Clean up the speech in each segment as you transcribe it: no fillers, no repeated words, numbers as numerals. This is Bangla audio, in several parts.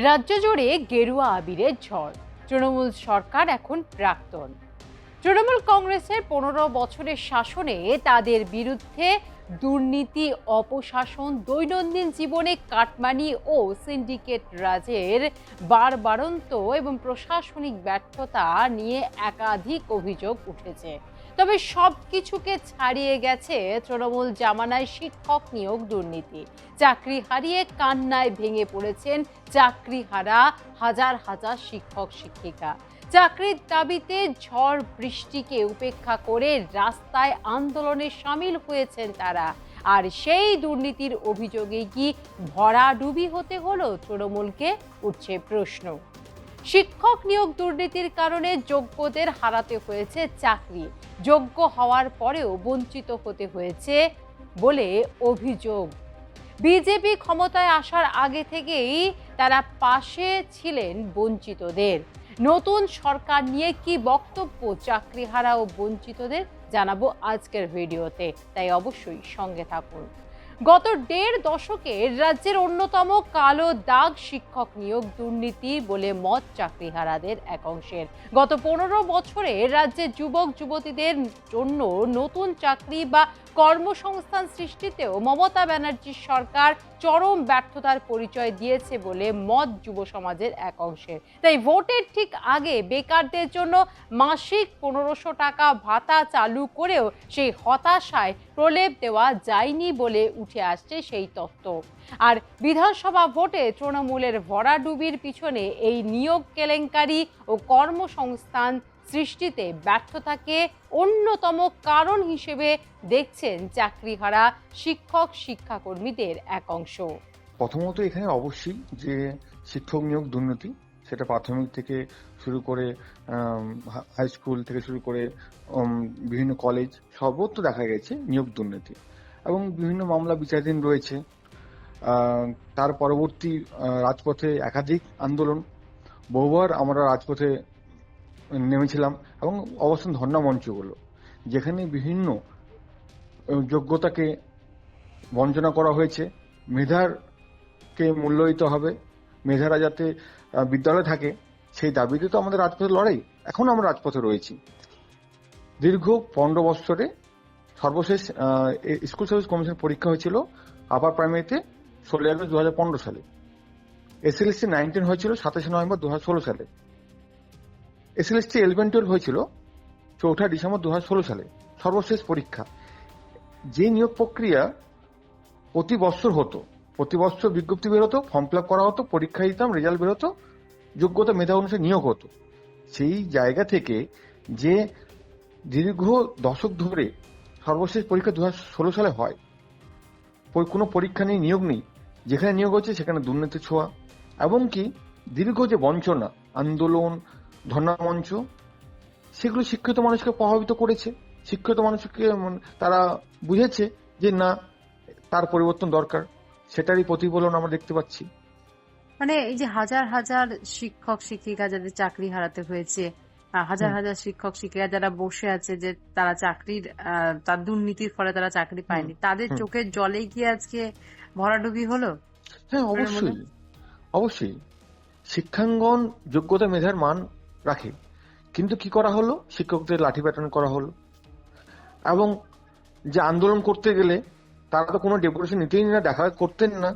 রাজ্য জুড়ে গেরুয়া আবিরের ঝড়। তৃণমূল সরকার এখন প্রাক্তন। তৃণমূল কংগ্রেসের 15 বছরের শাসনে তাদের বিরুদ্ধে দুর্নীতি, অপশাসন, দৈনন্দিন জীবনে কাটমানি ও সিন্ডিকেট রাজের বাড়বাড়ন্ত এবং প্রশাসনিক ব্যর্থতা নিয়ে একাধিক অভিযোগ উঠেছে। তবে সবকিছুকে ছাড়িয়ে গেছে তৃণমূল জামানায় শিক্ষক নিয়োগ দুর্নীতি। চাকরি হারিয়ে কান্নায় ভেঙে পড়েছেন চাকরিহারা হাজার হাজার শিক্ষক শিক্ষিকা। চাকরির দাবিতে ঝড় বৃষ্টিকে উপেক্ষা করে রাস্তায় আন্দোলনে সামিল হয়েছেন তারা। আর সেই দুর্নীতির অভিযোগে কি ভরাডুবি হতে হলো তৃণমূলকে, উঠছে প্রশ্ন। শিক্ষক নিয়োগ দুর্নীতির কারণে যোগ্যদের হারাতে হয়েছে চাকরি, যোগ্য হওয়ার পরেও বঞ্চিত হতে হয়েছে বলে অভিযোগ। বিজেপি ক্ষমতায় আসার আগে থেকেই তারা পাশে ছিলেন বঞ্চিতদের। নতুন সরকার নিয়ে কি বক্তব্য চাকরিহারা ও বঞ্চিতদের, জানাবো আজকের ভিডিওতে, তাই অবশ্যই সঙ্গে থাকুন। গত 1.5 দশকে রাজ্যের অন্যতম কালো দাগ শিক্ষক নিয়োগ দুর্নীতি বলে মত চাকরিহারাদের এক অংশের। গত 15 বছরে রাজ্যের যুবক যুবতীদের জন্য নতুন চাকরি বা কর্মসংস্থান সৃষ্টিতেও মমতা ব্যানার্জির সরকার চরম ব্যর্থতার পরিচয় দিয়েছে বলে মত যুব সমাজের এক অংশের। তাই ভোটের ঠিক আগে বেকারদের জন্য মাসিক 1500 টাকা ভাতা চালু করেও সেই হতাশায় প্রলেপ দেওয়া যায়নি বলে উঠে আসছে সেই তত্ত্ব। আর বিধানসভা ভোটে তৃণমূলের ভরাডুবির পিছনে এই নিয়োগ কেলেঙ্কারি ও কর্মসংস্থান সৃষ্টিতে ব্যর্থতাকে অন্যতম কারণ হিসেবে দেখছেন চাকরিহারা শিক্ষক শিক্ষাকর্মীদের এক অংশ। প্রথমত এখানে অবশ্যই যে শিক্ষক নিয়োগ দুর্নীতি, সেটা প্রাথমিক থেকে শুরু করে হাই স্কুল থেকে শুরু করে বিভিন্ন কলেজ সর্বত্র দেখা গেছে নিয়োগ দুর্নীতি এবং বিভিন্ন মামলা বিচারাধীন রয়েছে। তার পরবর্তী রাজপথে একাধিক আন্দোলন, বহুবার আমরা রাজপথে নেমেছিলাম এবং অবস্থান ধর্ণা মঞ্চগুলো, যেখানে বিভিন্ন যোগ্যতাকে বঞ্চনা করা হয়েছে। মেধাকে মূল্যায়িত হবে, মেধারা যাতে বিদ্যালয়ে থাকে সেই দাবিতে তো আমাদের রাজপথে লড়াই। এখন আমরা রাজপথে রয়েছি। দীর্ঘ 15 বছরে সর্বশেষ স্কুল সার্ভিস কমিশন পরীক্ষা হয়েছিল আপার প্রাইমারিতে 16 আগস্ট 2015 সালে। এসএলএসটি 19 হয়েছিল 27 নভেম্বর 2016 সালে। এসএলএসটি 11-12 হয়েছিল 4 ডিসেম্বর 2016 সালে। সর্বশেষ পরীক্ষা। যে নিয়োগ প্রক্রিয়া প্রতি বছর হতো, প্রতি বছর বিজ্ঞপ্তি বেরোতো, ফর্ম ফিল আপ করা হতো, পরীক্ষা দিতাম, রেজাল্ট বেরোতো, যোগ্যতা মেধা অনুসারে নিয়োগ হতো। সেই জায়গা থেকে যে দীর্ঘ দশক ধরে সর্বশেষ পরীক্ষা 2016 সালে হয়, কোনো পরীক্ষা নেই, নিয়োগ নেই, যেখানে নিয়োগ হচ্ছে সেখানে দুর্নীতির ছোঁয়া এবং কি দীর্ঘ যে বঞ্চনা, আন্দোলন, ধর্ণা মঞ্চ, সেগুলো শিক্ষিত মানুষকে প্রভাবিত করেছে। শিক্ষিত মানুষকে তারা বুঝেছে যে না, তার পরিবর্তন দরকার, সেটারই প্রতিফলন আমরা দেখতে পাচ্ছি। মানে এই যে হাজার হাজার শিক্ষক শিক্ষিকা যাদের চাকরি হারাতে হয়েছে, হাজার হাজার শিক্ষক শিক্ষিকা যারা বসে আছে যে তারা চাকরির তার দুর্নীতির ফলে তারা চাকরি পায়নি, তাদের চোখের জলে গিয়ে আজকে ভরাডুবি হলো। হ্যাঁ, অবশ্যই অবশ্যই। শিক্ষাঙ্গন যোগ্যতা মেধার মান রাখে, কিন্তু কি করা হলো, শিক্ষকদের লাঠি প্যাটার্ন করা হলো। এবং যে আন্দোলন করতে গেলে তারা তো কোনো ডেপুটেশন নিতেই না, দেখা করতেন না।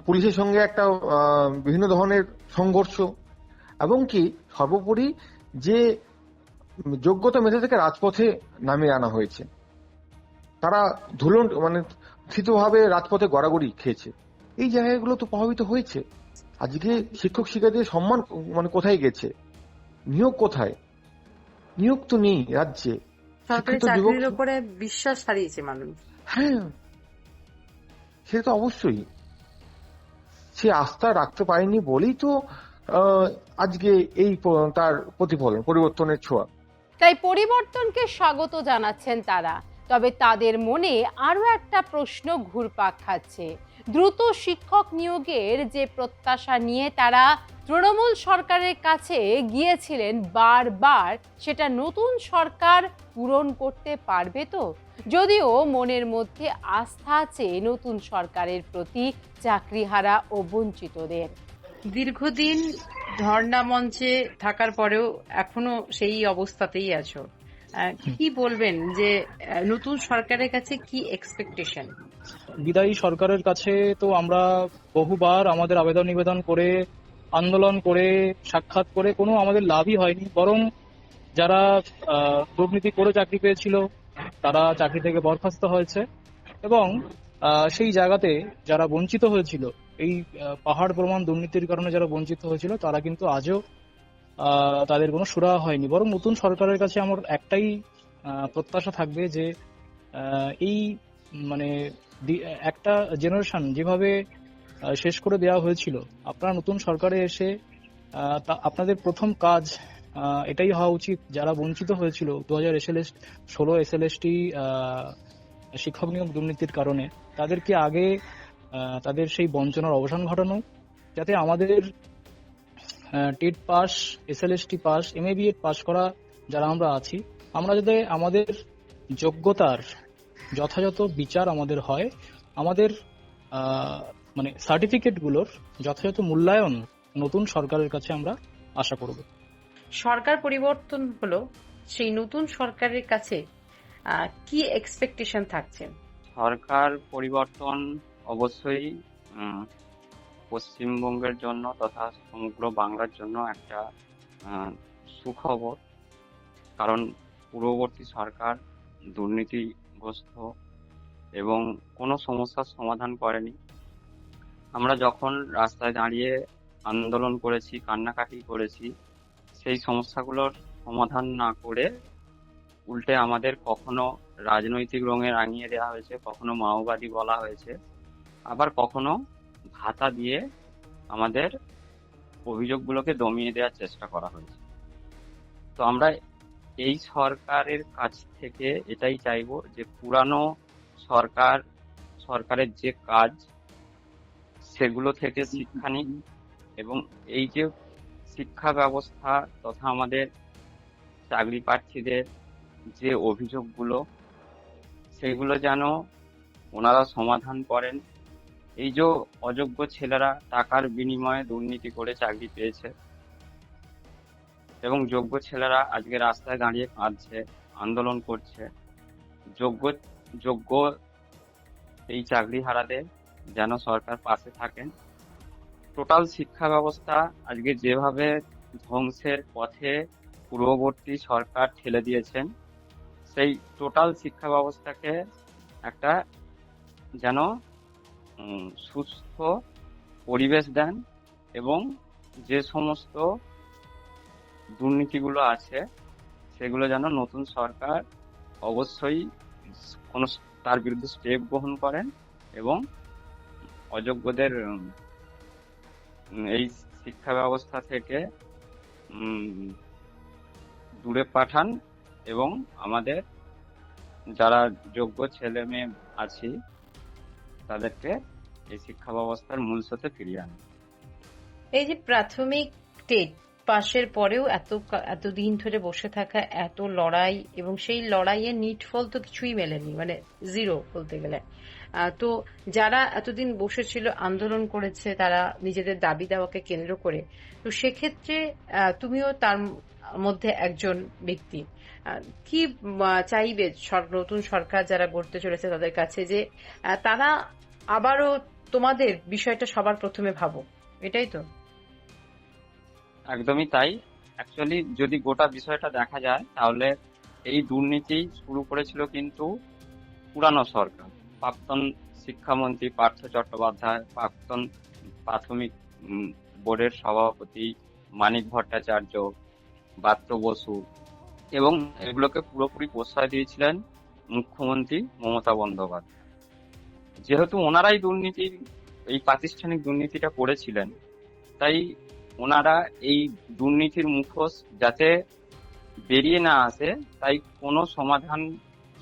পুলিশের সঙ্গে একটা বিভিন্ন ধরনের সংঘর্ষ এবং কি সর্বোপরি যে যোগ্যতা মেধা থেকে রাজপথে নামিয়ে আনা হয়েছে, তারা ধুলন থিতভাবে রাজপথে গড়াগড়ি খেয়েছে। এই জায়গাগুলো তো প্রভাবিত হয়েছে। আজকে শিক্ষক শিক্ষার্থীদের সম্মান কোথায় গেছে, নিয়োগ কোথায়? নিয়োগ তো নেই রাজ্যে। সরকারি চাকরির উপরে বিশ্বাস হারিয়েছে মানুষ। হ্যাঁ, সেটা তো অবশ্যই। সে আস্থা রাখতে পারেনি বলেই তো আজকে এই তার প্রতিফলন, পরিবর্তনের ছোঁয়া। তাই পরিবর্তনকে স্বাগত জানাচ্ছেন তারা। তবে তাদের মনে আরো একটা প্রশ্ন ঘুরপাক খাচ্ছে। দ্রুত শিক্ষক নিয়োগের যে প্রত্যাশা নিয়ে তারা তৃণমূল সরকারের কাছে গিয়েছিলেন বারবার, সেটা নতুন সরকার পূরণ করতে পারবে তো? যদিও মনের মধ্যে আস্থা আছে নতুন সরকারের প্রতি চাকরিহারা ও বঞ্চিতদের। দীর্ঘদিন ধর্ণা মঞ্চে থাকার পরেও এখনো সেই অবস্থাতেই আছো। কি বলবেন যে নতুন সরকারের কাছে কি এক্সপেকটেশন? বিদায়ী সরকারের কাছে তো আমরা বহুবার আমাদের আবেদন নিবেদন করে, আন্দোলন করে, সাক্ষাৎ করে কোনো আমাদের লাভই হয়নি। বরং যারা দুর্নীতি করে চাকরি পেয়েছিল তারা চাকরি থেকে বরখাস্ত হয়েছে, এবং সেই জায়গাতে যারা বঞ্চিত হয়েছিল, এই পাহাড় প্রমাণ দুর্নীতির কারণে যারা বঞ্চিত হয়েছিল, তারা কিন্তু আজও তাদের কোনো সুরাহা হয়নি। বরং নতুন সরকারের কাছে আমার একটাই প্রত্যাশা থাকবে যে এই মানে একটা জেনারেশন যেভাবে শেষ করে দেওয়া হয়েছিল, আপনারা নতুন সরকারে এসে আপনাদের প্রথম কাজ এটাই হওয়া উচিত, যারা বঞ্চিত হয়েছিল 2016 SLST শিক্ষক নিয়োগ দুর্নীতির কারণে, তাদেরকে আগে তাদের সেই বঞ্চনার অবসান ঘটানো, যাতে আমাদের টেট পাস, SLST পাস, MABEড পাস করা যারা আমরা আছি, আমরা যাতে আমাদের যোগ্যতার যথাযথ বিচার আমাদের হয়, আমাদের মানে সার্টিফিকেটগুলোর যথাযথ মূল্যায়ন নতুন সরকারের কাছে আমরা আশা করব। সরকার পরিবর্তন হলো, সেই নতুন সরকারের কাছে কি এক্সপেকটেশন থাকছে? সরকার পরিবর্তন অবশ্যই পশ্চিমবঙ্গের জন্য তথা সমগ্র বাংলার জন্য একটা সুখবর। কারণ পূর্ববর্তী সরকার দুর্নীতিগ্রস্ত এবং কোনো সমস্যার সমাধান করেনি। আমরা যখন রাস্তায় দাঁড়িয়ে আন্দোলন করেছি, কান্নাকাটি করেছি, সেই সমস্যাগুলোর সমাধান না করে উল্টে আমাদের কখনো রাজনৈতিক রঙে রাঙিয়ে দেওয়া হয়েছে, কখনো মাওবাদী বলা হয়েছে, আবার কখনো ভাতা দিয়ে আমাদের অভিযোগগুলোকে দমিয়ে দেওয়ার চেষ্টা করা হয়েছে। তো আমরা এই সরকারের কাছ থেকে এটাই চাইবো যে পুরানো সরকারের যে কাজ সেগুলো থেকে শিক্ষা নিক, এবং এই যে শিক্ষা ব্যবস্থা তথা আমাদের চাকরি প্রার্থীদের যে অভিযোগগুলো, সেগুলো যেন ওনারা সমাধান করেন। এই যে অযোগ্য ছেলেরা টাকার বিনিময়ে দুর্নীতি করে চাকরি পেয়েছে, এবং যোগ্য ছেলেরা আজকে রাস্তায় দাঁড়িয়ে কাঁদছে, আন্দোলন করছে, যোগ্য এই চাকরি হারাদের যেন সরকার পাশে থাকেন। টোটাল শিক্ষা ব্যবস্থা আজকে যেভাবে ধ্বংসের পথে পূর্ববর্তী সরকার ঠেলে দিয়েছেন, সেই টোটাল শিক্ষা ব্যবস্থাকে একটা যেন সুস্থ পরিবেশ দেন, এবং যে সমস্ত দুর্নীতিগুলো আছে সেগুলো যেন নতুন সরকার অবশ্যই তার বিরুদ্ধে স্টেপ গ্রহণ করেন এবং অযোগ্যদের এই শিক্ষা ব্যবস্থা থেকে দূরে পাঠান, এবং আমাদের যারা যোগ্য ছেলে মেয়ে আছি তাদেরকে এই শিক্ষা ব্যবস্থার মূল স্রোতে ফিরিয়ে আনেন। এই যে প্রাথমিক টেট পাশের পরেও এতদিন ধরে বসে থাকা, এত লড়াই, এবং সেই লড়াইয়ের নিটফল তো কিছুই মেলেনি, মানে জিরো বলতে গেলে। তো যারা এতদিন বসেছিল, আন্দোলন করেছে, তারা নিজেদের দাবি দাওয়াকে কেন্দ্র করে, তো সেক্ষেত্রে তুমিও তার মধ্যে একজন ব্যক্তি, কি চাইবে নতুন সরকার যারা গড়তে চলেছে তাদের কাছে, যে তারা আবারও তোমাদের বিষয়টা সবার প্রথমে ভাবো, এটাই তো? একদমই তাই। অ্যাকচুয়ালি যদি গোটা বিষয়টা দেখা যায়, তাহলে এই দুর্নীতি শুরু করেছিল কিন্তু পুরানো সরকার। প্রাক্তন শিক্ষামন্ত্রী পার্থ চট্টোপাধ্যায়, প্রাক্তন প্রাথমিক বোর্ডের সভাপতি মানিক ভট্টাচার্য, ব্রাত্য বসু, এবং এগুলোকে পুরোপুরি প্রশ্রয় দিয়েছিলেন মুখ্যমন্ত্রী মমতা বন্দ্যোপাধ্যায়। যেহেতু ওনারাই এই প্রাতিষ্ঠানিক দুর্নীতিটা করেছিলেন, তাই ওনারা এই দুর্নীতির মুখোশ যাতে বেরিয়ে না আসে, তাই কোনো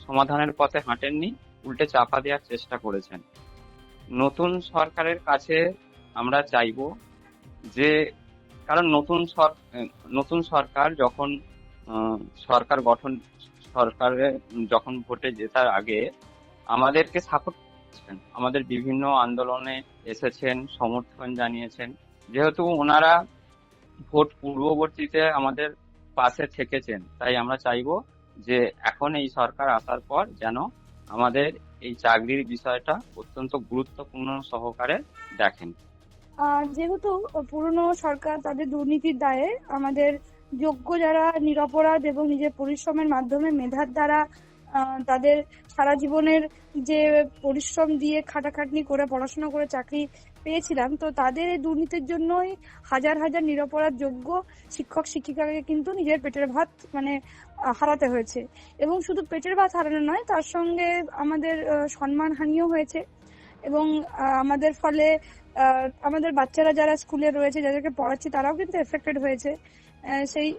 সমাধানের পথে হাঁটেননি, উল্টে চাপা দেওয়ার চেষ্টা করেছেন। নতুন সরকারের কাছে আমরা চাইবো যে, কারণ নতুন সরকার যখন আহ, সরকার গঠন সরকারে যখন ভোটে জেতার আগে আমাদেরকে সাপোর্ট করছেন, আমাদের বিভিন্ন আন্দোলনে এসেছেন, সমর্থন জানিয়েছেন। যেহেতু ওনারা ভোট পূর্ববর্তীতে আমাদের পাশে থেকেছেন, তাই আমরা চাইবো যে এখন এই সরকার আসার পর যেন আমাদের এই চাকরির বিষয়টা অত্যন্ত গুরুত্বপূর্ণ সহকারে দেখেন। যেহেতু পুরনো সরকার তাদের দুর্নীতির দায়ে আমাদের যোগ্য যারা নিরপরাধ এবং নিজের পরিশ্রমের মাধ্যমে মেধার দ্বারা তাদের সারা জীবনের যে পরিশ্রম দিয়ে খাটাখাটনি করে পড়াশোনা করে চাকরি পেয়েছিলাম, তো তাদের এই দুর্নীতির জন্যই হাজার হাজার নিরপরাধ যোগ্য শিক্ষক শিক্ষিকাকে কিন্তু নিজের পেটের ভাত মানে হারাতে হয়েছে। এবং শুধু পেটের ভাত হারানো নয়, তার সঙ্গে আমাদের সম্মানহানিও হয়েছে। এবং আমাদের ফলে আমাদের বাচ্চারা যারা স্কুলে রয়েছে, যাদেরকে পড়াচ্ছি, তারাও কিন্তু এফেক্টেড হয়েছে। সেই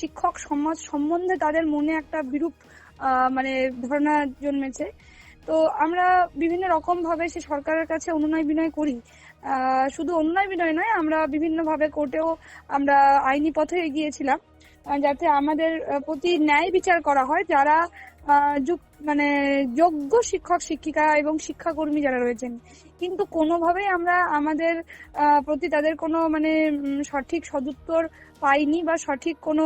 শিক্ষক সমাজ সম্বন্ধে তাদের মনে একটা বিরূপ মানে ধারণা জন্মেছে। তো আমরা বিভিন্ন রকম ভাবে সে সরকারের কাছে অনুনয় বিনয় করি। শুধু অনুনয় বিনয় নয়, আমরা বিভিন্ন ভাবে কোর্টেও আমরা আইনি পথে এগিয়েছিলাম যাতে আমাদের প্রতি ন্যায় বিচার করা হয়। যারা মানে যোগ্য শিক্ষক শিক্ষিকা এবং শিক্ষাকর্মী যারা রয়েছেন, কিন্তু কোনোভাবেই আমরা আমাদের প্রতি তাদের কোনো মানে সঠিক সদুত্তর পাইনি বা সঠিক কোনো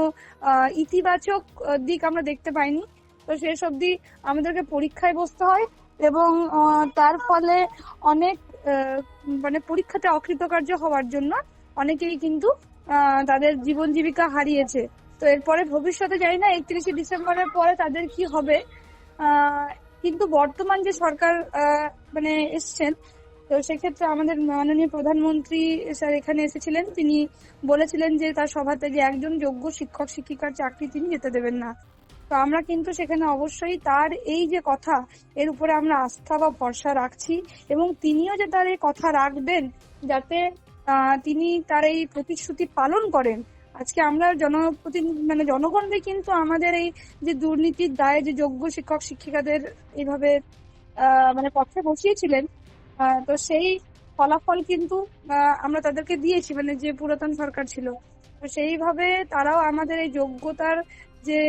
ইতিবাচক দিক আমরা দেখতে পাইনি। তো শেষ অবধি আমাদেরকে পরীক্ষায় বসতে হয় এবং তার ফলে অনেক মানে পরীক্ষাতে অকৃতকার্য হওয়ার জন্য অনেকেই কিন্তু তাদের জীবন জীবিকা হারিয়েছে। তো এরপরে ভবিষ্যতে জানি না 31শে ডিসেম্বরের পরে তাদের কি হবে। কিন্তু বর্তমান যে সরকার মানে এসছেন, তো সেক্ষেত্রে আমাদের মাননীয় প্রধানমন্ত্রী স্যার এখানে এসেছিলেন। তিনি বলেছিলেন যে তার সভাতে যে একজন যোগ্য শিক্ষক শিক্ষিকার চাকরি তিনি যেতে দেবেন না। তো আমরা কিন্তু সেখানে অবশ্যই তার এই যে কথা, এর উপরে আমরা আস্থা বা ভরসা রাখছি এবং তিনিও যে তার এই কথা রাখবেন, যাতে তিনি তার এই প্রতিশ্রুতি পালন করেন। আজকে আমরা মানে জনগণকে কিন্তু আমাদের এই যে দুর্নীতির দায়ে যে যোগ্য শিক্ষক শিক্ষিকাদের এইভাবে মানে পথে বসিয়েছিলেন, তো সেই ফলাফল কিন্তু আমরা তাদেরকে দিয়েছি, মানে যে পুরাতন সরকার ছিল। তো সেইভাবে তারাও আমাদের এই যোগ্যতার যে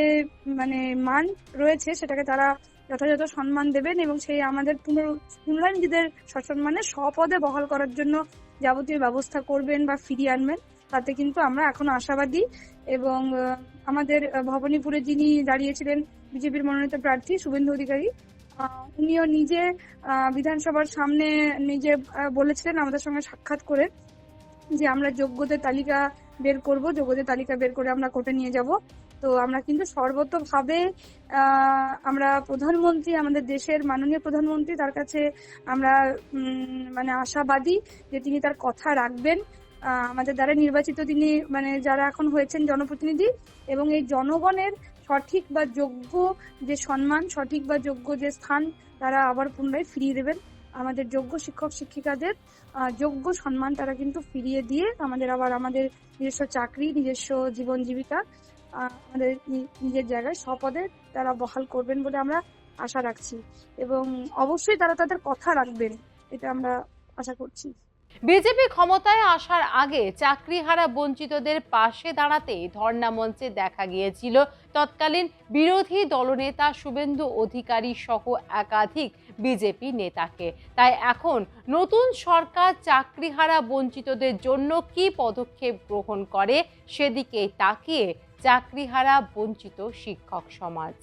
মানে মান রয়েছে সেটাকে তারা যথাযথ সম্মান দেবেন এবং সেই আমাদের পুনরায় নিজেদের সসম্মানে স্বপদে বহাল করার জন্য যাবতীয় ব্যবস্থা করবেন বা ফিরিয়ে আনবেন, তাতে কিন্তু আমরা এখনো আশাবাদী। এবং আমাদের ভবানীপুরে যিনি দাঁড়িয়েছিলেন বিজেপির মনোনীত প্রার্থী শুভেন্দু অধিকারী, উনিও নিজে বিধানসভার সামনে নিজে বলেছিলেন আমাদের সঙ্গে সাক্ষাৎ করে যে আমরা যোগ্যদের তালিকা বের করব, যোগ্যদের তালিকা বের করে আমরা কোর্টে নিয়ে যাব। তো আমরা কিন্তু সর্বতভাবে আমরা প্রধানমন্ত্রী, আমাদের দেশের মাননীয় প্রধানমন্ত্রী, তার কাছে আমরা মানে আশাবাদী যে তিনি তার কথা রাখবেন। আমাদের দ্বারা নির্বাচিত তিনি মানে যারা এখন হয়েছেন জনপ্রতিনিধি, এবং এই জনগণের সঠিক বা যোগ্য যে সম্মান, সঠিক বা যোগ্য যে স্থান, তারা আবার পুনরায় ফিরিয়ে দেবেন। আমাদের যোগ্য শিক্ষক শিক্ষিকাদের যোগ্য সম্মান তারা কিন্তু ফিরিয়ে দিয়ে আমাদের আবার আমাদের নিজস্ব চাকরি, নিজস্ব জীবন জীবিকা আমাদের নিজের জায়গায় স্বপদে তারা বহাল করবেন বলে আমরা আশা রাখছি এবং অবশ্যই তারা তাদের কথা রাখবেন, এটা আমরা আশা করছি। বিজেপি ক্ষমতায় আসার আগে চাকরিহারা বঞ্চিতদের পাশে দাঁড়াতে ধর্ণা মঞ্চে দেখা গিয়েছিল তৎকালীন বিরোধী দলনেতা শুভেন্দু অধিকারী সহ একাধিক বিজেপি নেতাকে। তাই এখন নতুন সরকার চাকরিহারা বঞ্চিতদের জন্য কি পদক্ষেপ গ্রহণ করে সেদিকে তাকিয়ে চাকরিহারা বঞ্চিত শিক্ষক সমাজ।